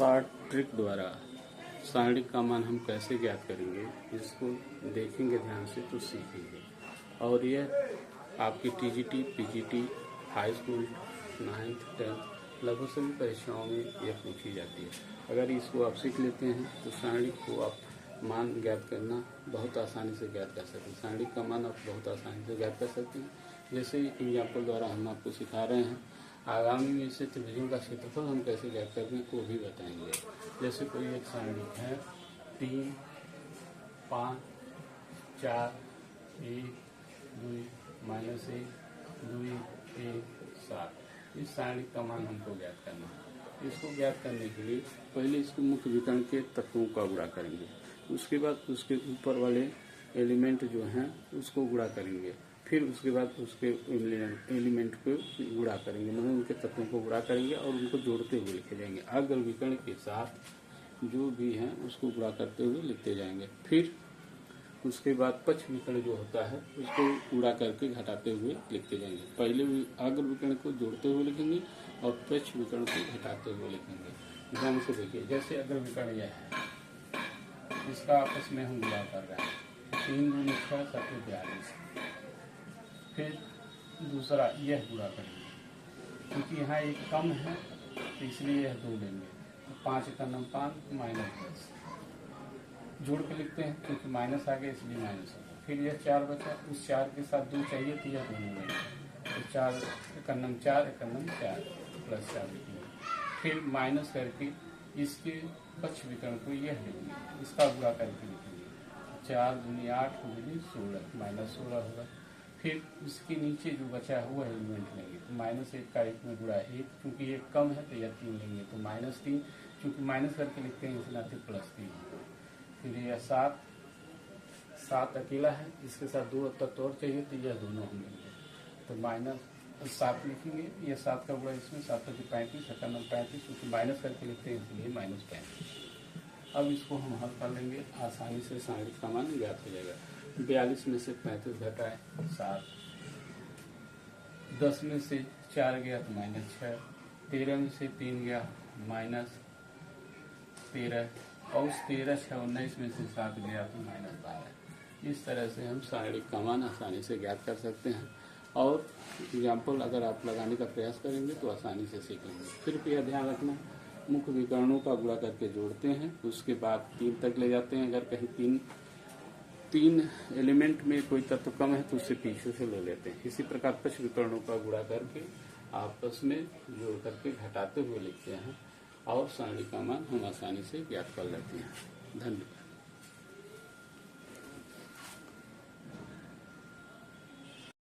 Short trick द्वारा सारणी का मान हम कैसे ज्ञात करेंगे, इसको देखेंगे ध्यान से तो सीखेंगे। और यह आपकी TGT, PGT, high school, 9th, 10th लगभग सभी परीक्षाओं में यह पूछी जाती है। अगर इसको आप सीख लेते हैं तो सारणी को आप मान ज्ञात करना बहुत आसानी से ज्ञात कर सकते हैं। सारणी का मान आप बहुत आसानी से ज्ञात कर सकते हैं। जैसे एग्जाम्पल द्वारा हम आपको सिखा रहे हैं, आगामी में से त्रिभुजों का क्षेत्रफल हम कैसे ज्ञात करते हैं वो भी बताएंगे। जैसे कोई एक सारणी है 3, 5, 4, 1, 2, -1, 2, 1, 7। इस सारणी का मान हमको ज्ञात करना है। इसको ज्ञात करने के लिए पहले इसको मुख्य विकर्ण के तत्वों का गुणा करेंगे, उसके बाद उसके ऊपर वाले एलिमेंट जो हैं उसको गुणा करेंगे, फिर उसके बाद उसके एलिमेंट को गुणा करेंगे, मतलब उनके तत्वों को गुणा करेंगे और उनको जोड़ते हुए लिखे जाएंगे। अग्र विकर्ण के साथ जो भी हैं उसको गुणा करते हुए लिखते जाएंगे। फिर उसके बाद पक्ष विकर्ण जो होता है उसको गुणा करके घटाते हुए लिखते जाएंगे। पहले अग्र विकर्ण को जोड़ते हुए लिखेंगे और पक्ष विकर्ण को घटाते हुए लिखेंगे। ध्यान से देखिए, जैसे अग्र विकर्ण यह है, इसका आपस में हम गुणा कर रहे हैं, 3 दूनी 6, 7 42। फिर दूसरा यह गुणा करेंगे, क्योंकि यहाँ एक कम है तो इसलिए यह 2 लेंगे, तो 5 का नम 5 -10 जोड़ के लिखते हैं, क्योंकि माइनस आ गया इसलिए माइनस होगा। फिर यह 4 बचा, उस 4 के साथ 2 चाहिए तो यह 2 लेंगे, तो 4 का नम 4 +4 लिखेंगे। फिर माइनस करके इसके पक्ष विकर्ण को यह लेंगे, इसका गुणा करके लिखेंगे, 4 दूनी 8 दूनी 16 -16 होगा। फिर इसके नीचे जो बचा हुआ एलिमेंट लेंगे, तो -1 का 1 में गुणा 1, क्योंकि 1 कम है तो यह 3 लेंगे, तो -3, क्योंकि माइनस करके लिखते हैं इसलिए +3। फिर यह 7 अकेला है, इसके साथ 2 तत्व और चाहिए तो यह दोनों हम लेंगे, तो -7 लिखेंगे। यह 7 का गुणा इसमें 7 × 35, 35, क्योंकि माइनस करके लिखते हैं इसलिए -35। अब इसको हम हल कर लेंगे, आसानी से सारणी का मान ज्ञात हो जाएगा। 42 में से 35 घटाए 7, 10 में से 4 गया तो -6, 13 में से 3 गया -13, और उस 13, 6, 19 में से 7 गया तो -12। इस तरह से हम सारणी का मान आसानी से ज्ञात कर सकते हैं। और एग्जाम्पल अगर आप लगाने का प्रयास करेंगे तो आसानी से सीख लेंगे। फिर यह ध्यान रखना, मुख्य विकर्णों का गुणा करके जोड़ते हैं, उसके बाद 3 तक ले जाते हैं। अगर कहीं तीन एलिमेंट में कोई तत्व कम है तो उससे पीछे से ले लेते हैं। इसी प्रकार पक्ष विकर्णों का गुणा करके आपस में जोड़ करके घटाते हुए लिखते हैं और सारणी का मान हम आसानी से ज्ञात कर लेते हैं। धन्यवाद।